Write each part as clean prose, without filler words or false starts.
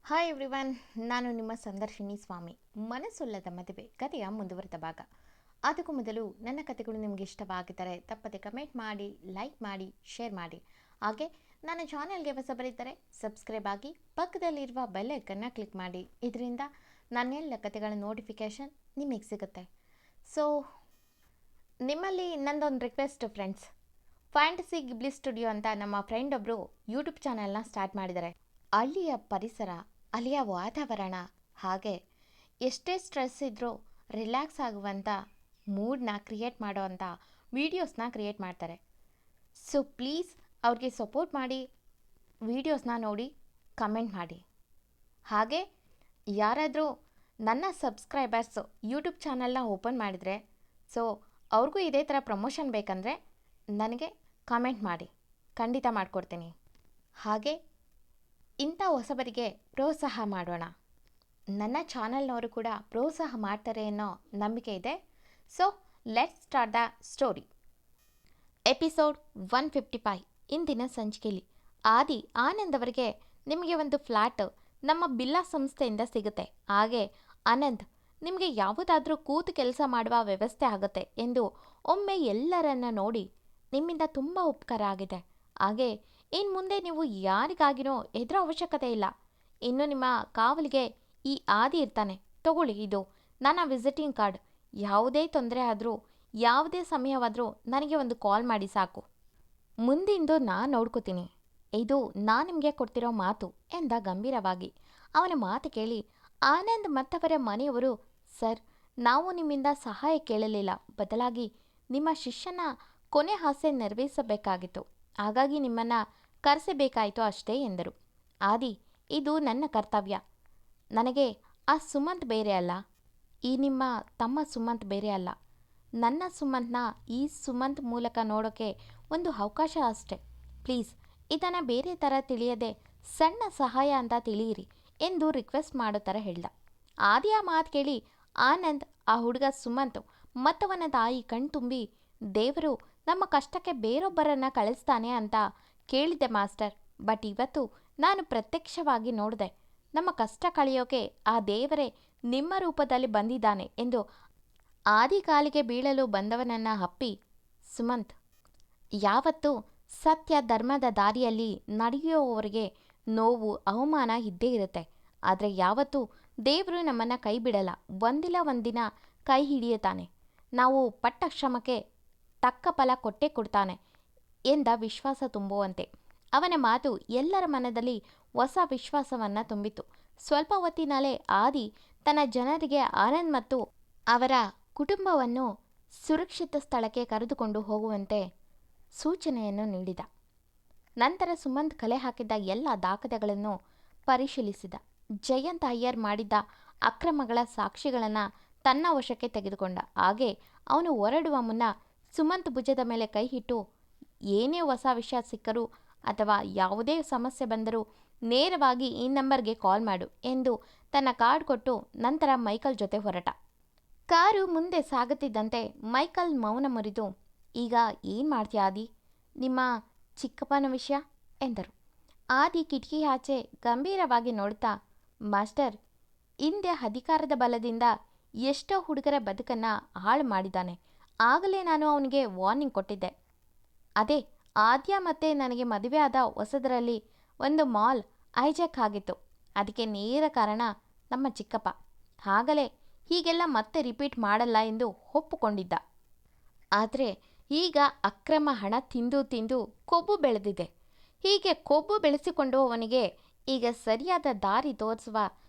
Hi everyone, ನಾನು ನಿಮ್ಮ ಸಂದರ್ಶಿನಿ ಸ್ವಾಮಿ. ಮನಸ್ಸೊಲ್ಲದ ಮದುವೆ ಕಥೆಯ ಮುಂದುವರೆದ ಭಾಗ. ಅದಕ್ಕೂ ಮೊದಲು ನನ್ನ ಕಥೆಗಳು ನಿಮಗೆ ಇಷ್ಟವಾಗಿದ್ದರೆ ತಪ್ಪದೆ ಕಮೆಂಟ್ ಮಾಡಿ, ಲೈಕ್ ಮಾಡಿ, ಶೇರ್ ಮಾಡಿ. ಹಾಗೆ ನನ್ನ ಚಾನೆಲ್ಗೆ ಹೊಸ ಬರೀತಾರೆ ಸಬ್ಸ್ಕ್ರೈಬ್ ಆಗಿ ಪಕ್ಕದಲ್ಲಿರುವ ಬೆಲ್ ಐಕನ್ನ ಕ್ಲಿಕ್ ಮಾಡಿ. ಇದರಿಂದ ನನ್ನೆಲ್ಲ ಕಥೆಗಳ ನೋಟಿಫಿಕೇಷನ್ ನಿಮಗೆ ಸಿಗುತ್ತೆ. ಸೊ ನಿಮ್ಮಲ್ಲಿ ನಂದೊಂದು ರಿಕ್ವೆಸ್ಟ್ ಫ್ರೆಂಡ್ಸ್, ಫ್ಯಾಂಟಸಿ ಗಿಬ್ಲಿ ಸ್ಟುಡಿಯೋ ಅಂತ ನಮ್ಮ ಫ್ರೆಂಡ್ ಒಬ್ಬರು ಯೂಟ್ಯೂಬ್ ಚಾನೆಲ್ನ ಸ್ಟಾರ್ಟ್ ಮಾಡಿದ್ದಾರೆ. ಹಳ್ಳಿಯ ಪರಿಸರ, ಅಲ್ಲಿಯ ವಾತಾವರಣ, ಹಾಗೆ ಎಷ್ಟೇ ಸ್ಟ್ರೆಸ್ ಇದ್ದರೂ ರಿಲ್ಯಾಕ್ಸ್ ಆಗುವಂಥ ಮೂಡ್ನ ಕ್ರಿಯೇಟ್ ಮಾಡೋವಂಥ ವೀಡಿಯೋಸ್ನ ಕ್ರಿಯೇಟ್ ಮಾಡ್ತಾರೆ. ಸೊ ಪ್ಲೀಸ್ ಅವ್ರಿಗೆ ಸಪೋರ್ಟ್ ಮಾಡಿ, ವೀಡಿಯೋಸ್ನ ನೋಡಿ ಕಮೆಂಟ್ ಮಾಡಿ. ಹಾಗೆ ಯಾರಾದರೂ ನನ್ನ ಸಬ್ಸ್ಕ್ರೈಬರ್ಸು ಯೂಟ್ಯೂಬ್ ಚಾನಲ್ನ ಓಪನ್ ಮಾಡಿದರೆ, ಸೊ ಅವ್ರಿಗೂ ಇದೇ ಥರ ಪ್ರಮೋಷನ್ ಬೇಕಂದರೆ ನನಗೆ ಕಮೆಂಟ್ ಮಾಡಿ, ಖಂಡಿತ ಮಾಡಿಕೊಡ್ತೀನಿ. ಹಾಗೆ ಇಂಥ ಹೊಸಬರಿಗೆ ಪ್ರೋತ್ಸಾಹ ಮಾಡೋಣ. ನನ್ನ ಚಾನಲ್ನವರು ಕೂಡ ಪ್ರೋತ್ಸಾಹ ಮಾಡ್ತಾರೆ ಅನ್ನೋ ನಂಬಿಕೆ ಇದೆ. So let's start the story. Episode 155. ಇಂದಿನ ಸಂಚಿಕೆಯಲ್ಲಿ ಆದಿ ಆನಂದ್ ಅವರಿಗೆ ನಿಮಗೆ ಒಂದು ಫ್ಲ್ಯಾಟ್ ನಮ್ಮ ಬಿಲ್ಲಾ ಸಂಸ್ಥೆಯಿಂದ ಸಿಗುತ್ತೆ. ಹಾಗೆ ಆನಂದ್, ನಿಮಗೆ ಯಾವುದಾದ್ರೂ ಕೂತು ಕೆಲಸ ಮಾಡುವ ವ್ಯವಸ್ಥೆ ಆಗುತ್ತೆ ಎಂದು ಒಮ್ಮೆ ಎಲ್ಲರನ್ನ ನೋಡಿ ನಿಮ್ಮಿಂದ ತುಂಬ ಉಪಕಾರ ಆಗಿದೆ. ಹಾಗೆ ಇನ್ನು ಮುಂದೆ ನೀವು ಯಾರಿಗಾಗಿನೋ ಹೆದರೋ ಅವಶ್ಯಕತೆ ಇಲ್ಲ. ಇನ್ನು ನಿಮ್ಮ ಕಾವಲಿಗೆ ಈ ಆದಿ ಇರ್ತಾನೆ. ತಗೊಳ್ಳಿ, ಇದು ನನ್ನ ವಿಸಿಟಿಂಗ್ ಕಾರ್ಡ್. ಯಾವುದೇ ತೊಂದರೆ ಆದರೂ, ಯಾವುದೇ ಸಮಯವಾದರೂ ನನಗೆ ಒಂದು ಕಾಲ್ ಮಾಡಿ ಸಾಕು. ಮುಂದಿಂದು ನಾನು ನೋಡ್ಕೋತೀನಿ. ಇದು ನಾನು ನಿಮಗೆ ಕೊಡ್ತಿರೋ ಮಾತು ಎಂದ ಗಂಭೀರವಾಗಿ. ಅವನ ಮಾತು ಕೇಳಿ ಆನಂದ್ ಮತ್ತವರ ಮನೆಯವರು, ಸರ್, ನಾವು ನಿಮ್ಮಿಂದ ಸಹಾಯ ಕೇಳಲಿಲ್ಲ, ಬದಲಾಗಿ ನಿಮ್ಮ ಶಿಷ್ಯನ ಕೊನೆ ಆಸೆ ನೆರವೇರಿಸಬೇಕಾಗಿತ್ತು. ಹಾಗಾಗಿ ನಿಮ್ಮನ್ನು ಕರೆಸಬೇಕಾಯಿತು ಅಷ್ಟೇ ಎಂದರು. ಆದಿ, ಇದು ನನ್ನ ಕರ್ತವ್ಯ. ನನಗೆ ಆ ಸುಮಂತ್ ಬೇರೆ ಅಲ್ಲ, ಈ ನಿಮ್ಮ ತಮ್ಮ ಸುಮಂತ್ ಬೇರೆ ಅಲ್ಲ. ನನ್ನ ಸುಮಂತ್ನ ಈ ಸುಮಂತ್ ಮೂಲಕ ನೋಡೋಕ್ಕೆ ಒಂದು ಅವಕಾಶ ಅಷ್ಟೆ. ಪ್ಲೀಸ್ ಇದನ್ನು ಬೇರೆ ಥರ ತಿಳಿಯದೆ ಸಣ್ಣ ಸಹಾಯ ಅಂತ ತಿಳಿಯಿರಿ ಎಂದು ರಿಕ್ವೆಸ್ಟ್ ಮಾಡೋ ಥರ ಹೇಳ್ದ. ಆದಿಯ ಮಾತು ಕೇಳಿ ಆನಂದ್, ಆ ಹುಡುಗ ಸುಮಂತ್ ಮತ್ತವನ ತಾಯಿ ಕಣ್ತುಂಬಿ, ದೇವರು ನಮ್ಮ ಕಷ್ಟಕ್ಕೆ ಬೇರೊಬ್ಬರನ್ನ ಕಳಿಸ್ತಾನೆ ಅಂತ ಕೇಳಿದೆ ಮಾಸ್ಟರ್. ಬಟ್ ಇವತ್ತು ನಾನು ಪ್ರತ್ಯಕ್ಷವಾಗಿ ನೋಡಿದೆ. ನಮ್ಮ ಕಷ್ಟ ಕಳೆಯೋಕೆ ಆ ದೇವರೇ ನಿಮ್ಮ ರೂಪದಲ್ಲಿ ಬಂದಿದ್ದಾನೆ ಎಂದು ಆದಿ ಕಾಲಿಗೆ ಬೀಳಲು ಬಂದವನನ್ನ ಅಪ್ಪಿ, ಸುಮಂತ್, ಯಾವತ್ತೂ ಸತ್ಯ ಧರ್ಮದ ದಾರಿಯಲ್ಲಿ ನಡೆಯುವವರಿಗೆ ನೋವು ಅವಮಾನ ಇದ್ದೇ ಇರುತ್ತೆ. ಆದರೆ ಯಾವತ್ತೂ ದೇವರು ನಮ್ಮನ್ನು ಕೈ ಬಿಡಲ್ಲ. ಒಂದಿಲ್ಲ ಒಂದಿನ ಕೈ ಹಿಡಿಯುತ್ತಾನೆ. ನಾವು ಪಟ್ಟ ಶ್ರಮಕ್ಕೆ ತಕ್ಕ ಫಲ ಕೊಟ್ಟೇ ಕೊಡ್ತಾನೆ ಎಂದ ವಿಶ್ವಾಸ ತುಂಬುವಂತೆ. ಅವನ ಮಾತು ಎಲ್ಲರ ಮನದಲ್ಲಿ ಹೊಸ ವಿಶ್ವಾಸವನ್ನು ತುಂಬಿತು. ಸ್ವಲ್ಪ ಹೊತ್ತಿನಲ್ಲೇ ಆದಿ ತನ್ನ ಜನರಿಗೆ ಆನಂದ್ ಮತ್ತು ಅವರ ಕುಟುಂಬವನ್ನು ಸುರಕ್ಷಿತ ಸ್ಥಳಕ್ಕೆ ಕರೆದುಕೊಂಡು ಹೋಗುವಂತೆ ಸೂಚನೆಯನ್ನು ನೀಡಿದ. ನಂತರ ಸುಮಂತ್ ಕಲೆ ಹಾಕಿದ್ದ ಎಲ್ಲ ದಾಖಲೆಗಳನ್ನು ಪರಿಶೀಲಿಸಿದ. ಜಯಂತ್ ಅಯ್ಯರ್ ಮಾಡಿದ್ದ ಅಕ್ರಮಗಳ ಸಾಕ್ಷಿಗಳನ್ನು ತನ್ನ ವಶಕ್ಕೆ ತೆಗೆದುಕೊಂಡ. ಹಾಗೆ ಅವನು ಹೊರಡುವ ಮುನ್ನ ಸುಮಂತ್ ಭುಜದ ಮೇಲೆ ಕೈ ಇಟ್ಟು, ಏನೇ ಹೊಸ ವಿಷಯ ಸಿಕ್ಕರೂ ಅಥವಾ ಯಾವುದೇ ಸಮಸ್ಯೆ ಬಂದರೂ ನೇರವಾಗಿ ಈ ನಂಬರ್ಗೆ ಕಾಲ್ ಮಾಡು ಎಂದು ತನ್ನ ಕಾರ್ಡ್ ಕೊಟ್ಟು ನಂತರ ಮೈಕಲ್ ಜೊತೆ ಹೊರಟ. ಕಾರು ಮುಂದೆ ಸಾಗುತ್ತಿದ್ದಂತೆ ಮೈಕಲ್ ಮೌನ ಮುರಿದು, ಈಗ ಏನು ಮಾಡ್ತೀಯ ಆದಿ, ನಿಮ್ಮ ಚಿಕ್ಕಪ್ಪನ ವಿಷಯ ಎಂದರು. ಆದಿ ಕಿಟಕಿ ಆಚೆ ಗಂಭೀರವಾಗಿ ನೋಡುತ್ತಾ, ಮಾಸ್ಟರ್, ಹಿಂದೆ ಅಧಿಕಾರದ ಬಲದಿಂದ ಎಷ್ಟೋ ಹುಡುಗರ ಬದುಕನ್ನು ಹಾಳು ಮಾಡಿದ್ದಾನೆ. ಆಗಲೇ ನಾನು ಅವನಿಗೆ ವಾರ್ನಿಂಗ್ ಕೊಟ್ಟಿದ್ದೆ. ಅದೇ ಆದ್ಯ ಮತ್ತೆ ನನಗೆ ಮದುವೆ ಆದ ಹೊಸದರಲ್ಲಿ ಒಂದು ಮಾಲ್ ಹೈಜಾಕ್ ಆಗಿತ್ತು. ಅದಕ್ಕೆ ನೇರ ಕಾರಣ ನಮ್ಮ ಚಿಕ್ಕಪ್ಪ. ಆಗಲೇ ಹೀಗೆಲ್ಲ ಮತ್ತೆ ರಿಪೀಟ್ ಮಾಡಲ್ಲ ಎಂದು ಒಪ್ಪುಕೊಂಡಿದ್ದ. ಆದರೆ ಈಗ ಅಕ್ರಮ ಹಣ ತಿಂದು ತಿಂದು ಕೊಬ್ಬು ಬೆಳೆದಿದೆ. ಹೀಗೆ ಕೊಬ್ಬು ಬೆಳೆಸಿಕೊಂಡು ಅವನಿಗೆ ಈಗ ಸರಿಯಾದ ದಾರಿ ತೋರಿಸುವ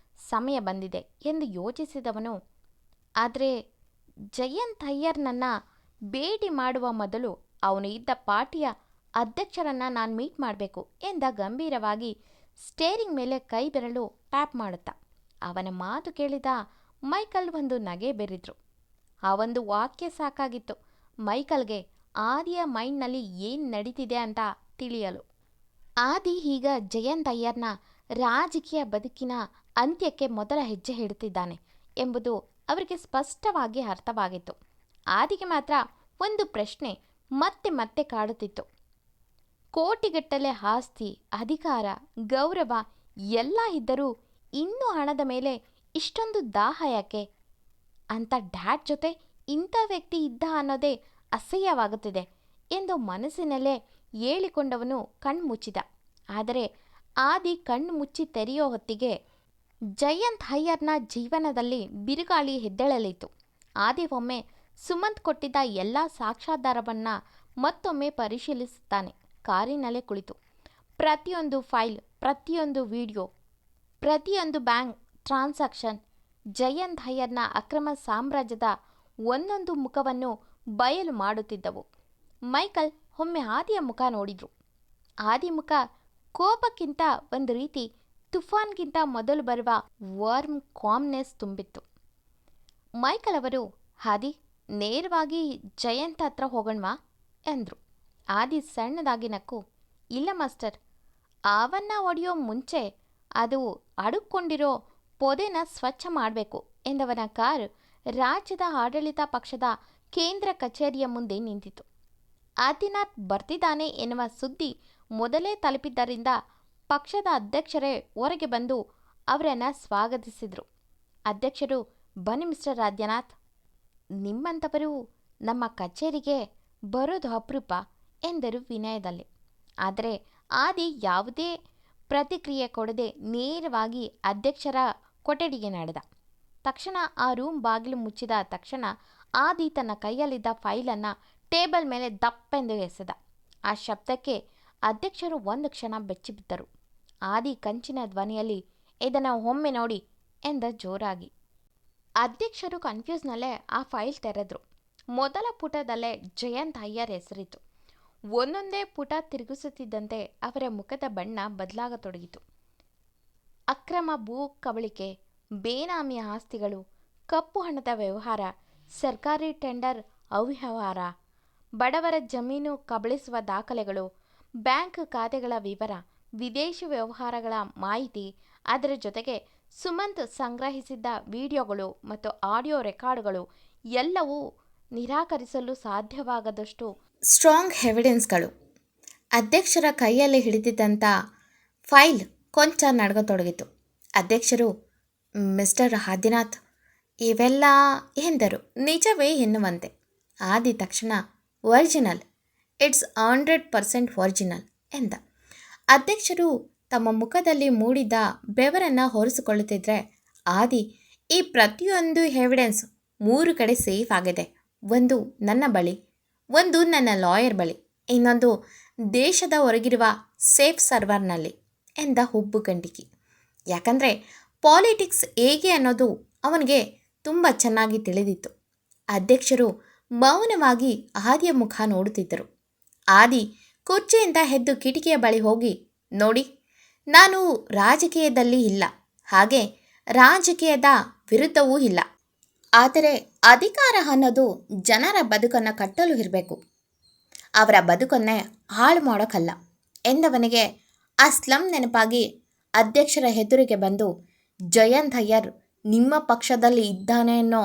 ಸಮಯ ಬಂದಿದೆ ಎಂದು ಯೋಚಿಸಿದವನು, ಆದರೆ ಜಯಂತ್ ಅಯ್ಯರ್ನನ್ನ ಭೇಟಿ ಮಾಡುವ ಮೊದಲು ಅವನು ಇದ್ದ ಪಾರ್ಟಿಯ ಅಧ್ಯಕ್ಷರನ್ನು ನಾನು ಮೀಟ್ ಮಾಡಬೇಕು ಎಂದ ಗಂಭೀರವಾಗಿ ಸ್ಟೇರಿಂಗ್ ಮೇಲೆ ಕೈ ಬೆರಳು ಟ್ಯಾಪ್ ಮಾಡುತ್ತಾ. ಅವನ ಮಾತು ಕೇಳಿದ ಮೈಕಲ್ ಒಂದು ನಗೆ ಬೆರೆದ್ರು. ಆ ಒಂದು ವಾಕ್ಯ ಸಾಕಾಗಿತ್ತು ಮೈಕಲ್ಗೆ ಆದಿಯ ಮೈಂಡ್ನಲ್ಲಿ ಏನು ನಡೀತಿದೆ ಅಂತ ತಿಳಿಯಲು. ಆದಿ ಈಗ ಜಯಂತ್ ಅಯ್ಯರ್ನ ರಾಜಕೀಯ ಬದುಕಿನ ಅಂತ್ಯಕ್ಕೆ ಮೊದಲ ಹೆಜ್ಜೆ ಇಡುತ್ತಿದ್ದಾನೆ ಎಂಬುದು ಅವರಿಗೆ ಸ್ಪಷ್ಟವಾಗಿ ಅರ್ಥವಾಗಿತ್ತು. ಆದಿಗೆ ಮಾತ್ರ ಒಂದು ಪ್ರಶ್ನೆ ಮತ್ತೆ ಮತ್ತೆ ಕಾಡುತ್ತಿತ್ತು. ಕೋಟಿಗಟ್ಟಲೆ ಆಸ್ತಿ, ಅಧಿಕಾರ, ಗೌರವ ಎಲ್ಲ ಇದ್ದರೂ ಇನ್ನೂ ಹಣದ ಮೇಲೆ ಇಷ್ಟೊಂದು ದಾಹ ಯಾಕೆ ಅಂತ ಡ್ಯಾಡ್ ಜೊತೆ ಇಂಥ ವ್ಯಕ್ತಿ ಇದ್ದ ಅನ್ನೋದೇ ಅಸಹ್ಯವಾಗುತ್ತಿದೆ ಎಂದು ಮನಸ್ಸಿನಲ್ಲೇ ಹೇಳಿಕೊಂಡವನು ಕಣ್ಮುಚ್ಚಿದ. ಆದರೆ ಆದಿ ಕಣ್ಣು ಮುಚ್ಚಿ ತೆರೆಯೋ ಹೊತ್ತಿಗೆ ಜಯಂತ್ ಅಯ್ಯರ್ನ ಜೀವನದಲ್ಲಿ ಬಿರುಗಾಳಿ ಎದ್ದೇಳಲಿತ್ತು. ಆದಿ ಒಮ್ಮೆ ಸುಮಂತ್ ಕೊಟ್ಟಿದ್ದ ಎಲ್ಲ ಸಾಕ್ಷ್ಯಾಧಾರವನ್ನು ಮತ್ತೊಮ್ಮೆ ಪರಿಶೀಲಿಸುತ್ತಾನೆ. ಕಾರಿನಲ್ಲೇ ಕುಳಿತು ಪ್ರತಿಯೊಂದು ಫೈಲ್, ಪ್ರತಿಯೊಂದು ವಿಡಿಯೋ, ಪ್ರತಿಯೊಂದು ಬ್ಯಾಂಕ್ ಟ್ರಾನ್ಸಾಕ್ಷನ್, ಜಯಂತ್ ಅಯ್ಯರ್ನ ಅಕ್ರಮ ಸಾಮ್ರಾಜ್ಯದ ಒಂದೊಂದು ಮುಖವನ್ನು ಬಯಲು ಮಾಡುತ್ತಿದ್ದವು. ಮೈಕಲ್ ಒಮ್ಮೆ ಆದಿಯ ಮುಖ ನೋಡಿದ್ರು. ಆದಿ ಮುಖ ಕೋಪಕ್ಕಿಂತ ಒಂದು ರೀತಿ ತುಫಾನ್ಗಿಂತ ಮೊದಲು ಬರುವ ವಾರ್ಮ್ ಕಾಮ್ನೆಸ್ ತುಂಬಿತ್ತು. ಮೈಕಲ್ ಅವರು, ಆದಿ, ನೇರವಾಗಿ ಜಯಂತ್ ಹತ್ರ ಹೋಗೋಣವಾ ಎಂದರು. ಆದಿ ಸಣ್ಣದಾಗಿ ನಕ್ಕು, ಇಲ್ಲ ಮಾಸ್ಟರ್, ಅವನ್ನ ಹೊಡೆಯೋ ಮುಂಚೆ ಅದು ಅಡುಕೊಂಡಿರೋ ಪೊದೆನ ಸ್ವಚ್ಛ ಮಾಡಬೇಕು ಎಂದವನ ಕಾರು ರಾಜ್ಯದ ಆಡಳಿತ ಪಕ್ಷದ ಕೇಂದ್ರ ಕಚೇರಿಯ ಮುಂದೆ ನಿಂತಿತು. ಆದಿನಾಥ್ ಬರ್ತಿದ್ದಾನೆ ಎನ್ನುವ ಸುದ್ದಿ ಮೊದಲೇ ತಲುಪಿದ್ದರಿಂದ ಪಕ್ಷದ ಅಧ್ಯಕ್ಷರೇ ಹೊರಗೆ ಬಂದು ಅವರನ್ನು ಸ್ವಾಗತಿಸಿದರು. ಅಧ್ಯಕ್ಷರು, ಬನ್ನಿ ಮಿಸ್ಟರ್ ಆದಿನಾಥ್, ನಿಮ್ಮಂಥವರು ನಮ್ಮ ಕಚೇರಿಗೆ ಬರೋದು ಅಪರೂಪ ಎಂದರು ವಿನಯದಲ್ಲಿ. ಆದರೆ ಆದಿ ಯಾವುದೇ ಪ್ರತಿಕ್ರಿಯೆ ಕೊಡದೆ ನೇರವಾಗಿ ಅಧ್ಯಕ್ಷರ ಕೊಠಡಿಗೆ ನಡೆದ. ತಕ್ಷಣ ಆ ರೂಮ್ ಬಾಗಿಲು ಮುಚ್ಚಿದ ತಕ್ಷಣ ಆದಿ ತನ್ನ ಕೈಯಲ್ಲಿದ್ದ ಫೈಲನ್ನು ಟೇಬಲ್ ಮೇಲೆ ದಪ್ಪೆಂದು ಎಸೆದ. ಆ ಶಬ್ದಕ್ಕೆ ಅಧ್ಯಕ್ಷರು ಒಂದು ಕ್ಷಣ ಬೆಚ್ಚಿಬಿದ್ದರು. ಆದಿ ಕಂಚಿನ ಧ್ವನಿಯಲ್ಲಿ, ಇದನ್ನು ಒಮ್ಮೆ ನೋಡಿ ಎಂದ ಜೋರಾಗಿ. ಅಧ್ಯಕ್ಷರು ಕನ್ಫ್ಯೂಸ್ನಲ್ಲೇ ಆ ಫೈಲ್ ತೆರೆದ್ರು. ಮೊದಲ ಪುಟದಲ್ಲೇ ಜಯಂತ್ ಅಯ್ಯರ್ ಹೆಸರಿತ್ತು. ಒಂದೊಂದೇ ಪುಟ ತಿರುಗಿಸುತ್ತಿದ್ದಂತೆ ಅವರ ಮುಖದ ಬಣ್ಣ ಬದಲಾಗತೊಡಗಿತು. ಅಕ್ರಮ ಭೂ ಕಬಳಿಕೆ, ಬೇನಾಮಿ ಆಸ್ತಿಗಳು, ಕಪ್ಪು ಹಣದ ವ್ಯವಹಾರ, ಸರ್ಕಾರಿ ಟೆಂಡರ್ ಅವ್ಯವಹಾರ, ಬಡವರ ಜಮೀನು ಕಬಳಿಸುವ ದಾಖಲೆಗಳು, ಬ್ಯಾಂಕ್ ಖಾತೆಗಳ ವಿವರ, ವಿದೇಶಿ ವ್ಯವಹಾರಗಳ ಮಾಹಿತಿ, ಅದರ ಜೊತೆಗೆ ಸುಮಂತ್ ಸಂಗ್ರಹಿಸಿದ್ದ ವಿಡಿಯೋಗಳು ಮತ್ತು ಆಡಿಯೋ ರೆಕಾರ್ಡ್ಗಳು ಎಲ್ಲವೂ ನಿರಾಕರಿಸಲು ಸಾಧ್ಯವಾಗದಷ್ಟು ಸ್ಟ್ರಾಂಗ್ ಎವಿಡೆನ್ಸ್ಗಳು. ಅಧ್ಯಕ್ಷರ ಕೈಯಲ್ಲಿ ಹಿಡಿದಿದ್ದಂಥ ಫೈಲ್ ಕೊಂಚ ನಡಗತೊಡಗಿತು. ಅಧ್ಯಕ್ಷರು, ಮಿಸ್ಟರ್ ಆದಿನಾಥ್, ಇವೆಲ್ಲ ಎಂದರು, ನಿಜವೇ ಎನ್ನುವಂತೆ. ಆದಿ ತಕ್ಷಣ, ಒರಿಜಿನಲ್, ಇಟ್ಸ್ 100% ಒರಿಜಿನಲ್ ಎಂದ. ಅಧ್ಯಕ್ಷರು ತಮ್ಮ ಮುಖದಲ್ಲಿ ಮೂಡಿದ ಬೆವರನ್ನು ಹೊರಿಸಿಕೊಳ್ಳುತ್ತಿದ್ದರೆ, ಆದಿ, ಈ ಪ್ರತಿಯೊಂದು ಎವಿಡೆನ್ಸ್ 3 ಕಡೆ ಸೇಫ್ ಆಗಿದೆ. ಒಂದು ನನ್ನ ಬಳಿ, ಒಂದು ನನ್ನ ಲಾಯರ್ ಬಳಿ, ಇನ್ನೊಂದು ದೇಶದ ಹೊರಗಿರುವ ಸೇಫ್ ಸರ್ವರ್ನಲ್ಲಿ ಎಂದ ಹುಬ್ಬು ಗಂಟಿಕಿ. ಯಾಕಂದರೆ ಪಾಲಿಟಿಕ್ಸ್ ಹೇಗೆ ಅನ್ನೋದು ಅವನಿಗೆ ತುಂಬ ಚೆನ್ನಾಗಿ ತಿಳಿದಿತ್ತು. ಅಧ್ಯಕ್ಷರು ಮೌನವಾಗಿ ಆದಿಯ ಮುಖ ನೋಡುತ್ತಿದ್ದರು. ಆದಿ ಕುರ್ಚಿಯಿಂದ ಎದ್ದು ಕಿಟಕಿಯ ಬಳಿ ಹೋಗಿ, ನೋಡಿ, ನಾನು ರಾಜಕೀಯದಲ್ಲಿ ಇಲ್ಲ, ಹಾಗೆ ರಾಜಕೀಯದ ವಿರುದ್ಧವೂ ಇಲ್ಲ. ಆದರೆ ಅಧಿಕಾರ ಅನ್ನೋದು ಜನರ ಬದುಕನ್ನು ಕಟ್ಟಲು ಇರಬೇಕು, ಅವರ ಬದುಕನ್ನೇ ಹಾಳು ಮಾಡೋಕ್ಕಲ್ಲ ಎಂದವನಿಗೆ ಆ ಸ್ಲಮ್ ನೆನಪಾಗಿ ಅಧ್ಯಕ್ಷರ ಎದುರಿಗೆ ಬಂದು, ಜಯಂತ್ ಅಯ್ಯರ್ ನಿಮ್ಮ ಪಕ್ಷದಲ್ಲಿ ಇದ್ದಾನೆ ಅನ್ನೋ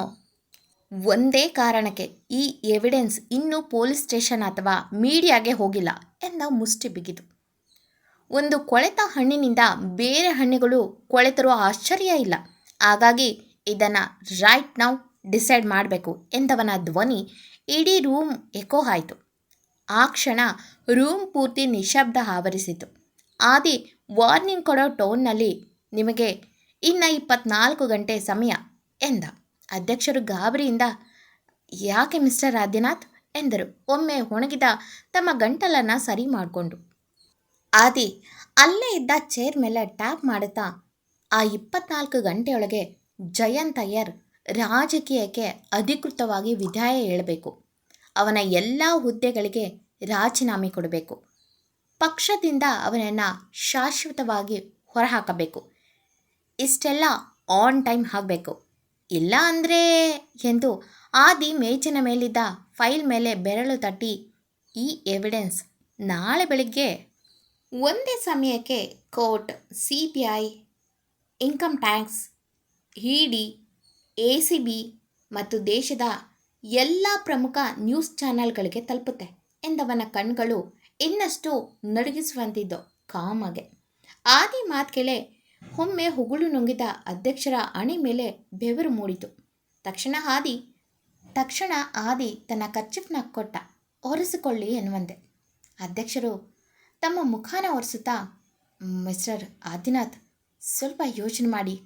ಒಂದೇ ಕಾರಣಕ್ಕೆ ಈ ಎವಿಡೆನ್ಸ್ ಇನ್ನೂ ಪೊಲೀಸ್ ಸ್ಟೇಷನ್ ಅಥವಾ ಮೀಡಿಯಾಗೆ ಹೋಗಿಲ್ಲ ಎಂದ ಮುಷ್ಟಿ ಬಿಗಿದು. ಒಂದು ಕೊಳೆತ ಹಣ್ಣಿನಿಂದ ಬೇರೆ ಹಣ್ಣುಗಳು ಕೊಳೆತರೂ ಆಶ್ಚರ್ಯ ಇಲ್ಲ, ಹಾಗಾಗಿ ಇದನ್ನು ರೈಟ್ ನಾವು ಡಿಸೈಡ್ ಮಾಡಬೇಕು ಎಂದವನ ಧ್ವನಿ ಇಡೀ ರೂಮ್ ಎಕೋ ಆಯಿತು. ಆ ಕ್ಷಣ ರೂಮ್ ಪೂರ್ತಿ ನಿಶಬ್ದ ಆವರಿಸಿತು. ಆದಿ ವಾರ್ನಿಂಗ್ ಕೊಡೋ ಟೋನ್ನಲ್ಲಿ, ನಿಮಗೆ ಇನ್ನು 24 ಗಂಟೆ ಸಮಯ ಎಂದ. ಅಧ್ಯಕ್ಷರು ಗಾಬರಿಯಿಂದ, ಯಾಕೆ ಮಿಸ್ಟರ್ ಆದಿನಾಥ್ ಎಂದರು, ಒಮ್ಮೆ ಒಣಗಿದ ತಮ್ಮ ಗಂಟಲನ್ನು ಸರಿ ಮಾಡಿಕೊಂಡು. ಆದಿ ಅಲ್ಲೇ ಇದ್ದ ಚೇರ್ ಮೇಲೆ ಟ್ಯಾಪ್ ಮಾಡುತ್ತಾ, ಆ 24 ಗಂಟೆಯೊಳಗೆ ಜಯಂತ್ ಅಯ್ಯರ್ ರಾಜಕೀಯಕ್ಕೆ ಅಧಿಕೃತವಾಗಿ ವಿದಾಯ ಹೇಳಬೇಕು, ಅವನ ಎಲ್ಲ ಹುದ್ದೆಗಳಿಗೆ ರಾಜೀನಾಮೆ ಕೊಡಬೇಕು, ಪಕ್ಷದಿಂದ ಅವನನ್ನು ಶಾಶ್ವತವಾಗಿ ಹೊರಹಾಕಬೇಕು, ಇಷ್ಟೆಲ್ಲ ಆನ್ ಟೈಮ್ ಆಗಬೇಕು, ಇಲ್ಲ ಅಂದರೆ ಎಂದು ಆದಿ ಮೇಜಿನ ಮೇಲಿದ್ದ ಫೈಲ್ ಮೇಲೆ ಬೆರಳು ತಟ್ಟಿ, ಈ ಎವಿಡೆನ್ಸ್ ನಾಳೆ ಬೆಳಿಗ್ಗೆ ಒಂದೇ ಸಮಯಕ್ಕೆ court, CBI, income tax, ED, ACB ಮತ್ತು ದೇಶದ ಎಲ್ಲ ಪ್ರಮುಖ ನ್ಯೂಸ್ ಚಾನೆಲ್ಗಳಿಗೆ ತಲುಪುತ್ತೆ ಎಂದವನ ಕಣ್ಗಳು ಇನ್ನಷ್ಟು ನಡುಗಿಸುವಂತಿದ್ದು ಕಾಮಗೆ. ಆದಿ ಮಾತು ಕೇಳೆ ಒಮ್ಮೆ ಹುಗುಳು ನುಂಗಿದ ಅಧ್ಯಕ್ಷರ ಹಣೆ ಮೇಲೆ ಬೆವರು ಮೂಡಿತು. ತಕ್ಷಣ ಆದಿ ತನ್ನ ಕರ್ಚಿಫ್ನ ಕೊಟ್ಟ. ಒರೆಸಿಕೊಳ್ಳಿ ಎನ್ನುವಂತೆ. ಅಧ್ಯಕ್ಷರು ತಮ್ಮ ಮುಖಾನ ಒರೆಸುತ್ತಾ, ಮಿಸ್ಟರ್ ಆದಿನಾಥ್, ಸ್ವಲ್ಪ ಯೋಚನೆ ಮಾಡಿ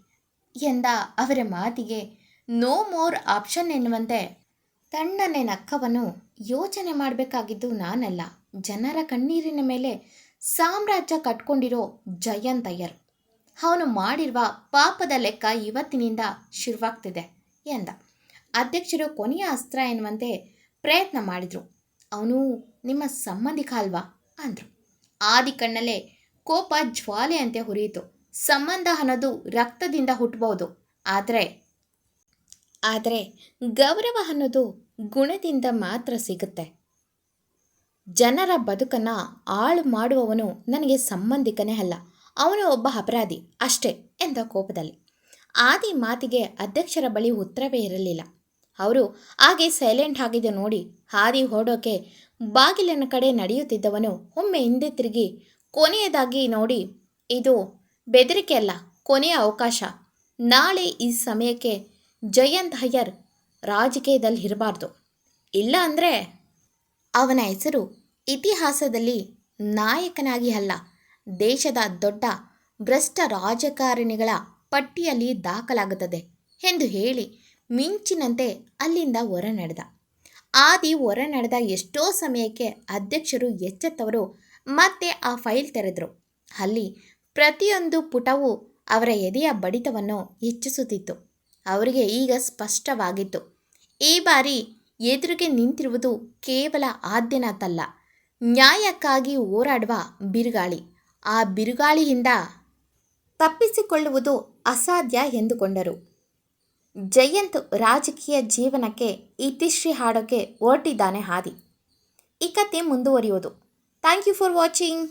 ಎಂದ ಅವರ ಮಾತಿಗೆ ನೋ ಮೋರ್ ಆಪ್ಷನ್ ಎನ್ನುವಂತೆ ತಣ್ಣನೆ ನಕ್ಕವನು, ಯೋಚನೆ ಮಾಡಬೇಕಾಗಿದ್ದು ನಾನಲ್ಲ, ಜನರ ಕಣ್ಣೀರಿನ ಮೇಲೆ ಸಾಮ್ರಾಜ್ಯ ಕಟ್ಕೊಂಡಿರೋ ಜಯಂತ್ ಅಯ್ಯರ್. ಅವನು ಮಾಡಿರುವ ಪಾಪದ ಲೆಕ್ಕ ಇವತ್ತಿನಿಂದ ಶುರುವಾಗ್ತಿದೆ ಎಂದ. ಅಧ್ಯಕ್ಷರು ಕೊನೆಯ ಅಸ್ತ್ರ ಎನ್ನುವಂತೆ ಪ್ರಯತ್ನ ಮಾಡಿದರು. ಅವನು ನಿಮ್ಮ ಸಂಬಂಧಿಕ ಅಲ್ವಾ ಅಂದರು. ಆದಿ ಕಣ್ಣಲ್ಲೇ ಕೋಪ ಜ್ವಾಲೆಯಂತೆ ಹುರಿಯಿತು. ಸಂಬಂಧ ಅನ್ನೋದು ರಕ್ತದಿಂದ ಹುಟ್ಟಬಹುದು, ಆದರೆ ಗೌರವ ಅನ್ನೋದು ಗುಣದಿಂದ ಮಾತ್ರ ಸಿಗುತ್ತೆ. ಜನರ ಬದುಕನ್ನು ಹಾಳು ಮಾಡುವವನು ನನಗೆ ಸಂಬಂಧಿಕನೇ ಅಲ್ಲ, ಅವನು ಒಬ್ಬ ಅಪರಾಧಿ ಅಷ್ಟೇ ಎಂದ ಕೋಪದಲ್ಲಿ. ಆದಿ ಮಾತಿಗೆ ಅಧ್ಯಕ್ಷರ ಬಳಿ ಉತ್ತರವೇ ಇರಲಿಲ್ಲ. ಅವರು ಹಾಗೆ ಸೈಲೆಂಟ್ ಆಗಿದೆ ನೋಡಿ ಆದಿ ಓಡೋಕೆ ಬಾಗಿಲಿನ ಕಡೆ ನಡೆಯುತ್ತಿದ್ದವನು ಒಮ್ಮೆ ಹಿಂದೆ ತಿರುಗಿ ಕೊನೆಯದಾಗಿ ನೋಡಿ, ಇದು ಬೆದರಿಕೆ ಅಲ್ಲ, ಕೊನೆಯ ಅವಕಾಶ. ನಾಳೆ ಈ ಸಮಯಕ್ಕೆ ಜಯಂತ್ ಅಯ್ಯರ್ ರಾಜಕೀಯದಲ್ಲಿ ಇರಬಾರ್ದು, ಇಲ್ಲ ಅಂದರೆ ಅವನ ಹೆಸರು ಇತಿಹಾಸದಲ್ಲಿ ನಾಯಕನಾಗಿ ಅಲ್ಲ, ದೇಶದ ದೊಡ್ಡ ಭ್ರಷ್ಟ ರಾಜಕಾರಣಿಗಳ ಪಟ್ಟಿಯಲ್ಲಿ ದಾಖಲಾಗುತ್ತದೆ ಎಂದು ಹೇಳಿ ಮಿಂಚಿನಂತೆ ಅಲ್ಲಿಂದ ಹೊರ ನಡೆದ. ಆದಿ ಹೊರ ನಡೆದ ಎಷ್ಟೋ ಸಮಯಕ್ಕೆ ಅಧ್ಯಕ್ಷರು ಎಚ್ಚೆತ್ತವರು ಮತ್ತೆ ಆ ಫೈಲ್ ತೆರೆದರು. ಅಲ್ಲಿ ಪ್ರತಿಯೊಂದು ಪುಟವೂ ಅವರ ಎದೆಯ ಬಡಿತವನ್ನು ಹೆಚ್ಚಿಸುತ್ತಿತ್ತು. ಅವರಿಗೆ ಈಗ ಸ್ಪಷ್ಟವಾಗಿತ್ತು, ಈ ಬಾರಿ ಎದುರಿಗೆ ನಿಂತಿರುವುದು ಕೇವಲ ಆದ್ಯನಾಥ್ ಅಲ್ಲ, ನ್ಯಾಯಕ್ಕಾಗಿ ಹೋರಾಡುವ ಬಿರುಗಾಳಿ. ಆ ಬಿರುಗಾಳಿಯಿಂದ ತಪ್ಪಿಸಿಕೊಳ್ಳುವುದು ಅಸಾಧ್ಯ ಎಂದುಕೊಂಡರು. ಜಯಂತ್ ರಾಜಕೀಯ ಜೀವನಕ್ಕೆ ಇತಿಶ್ರೀ ಹಾಡೋಕ್ಕೆ ಹೊರಟಿದ್ದಾನೆ ಆದಿ. ಈ ಕತೆ ಮುಂದುವರಿಯೋದು. Thank you for watching.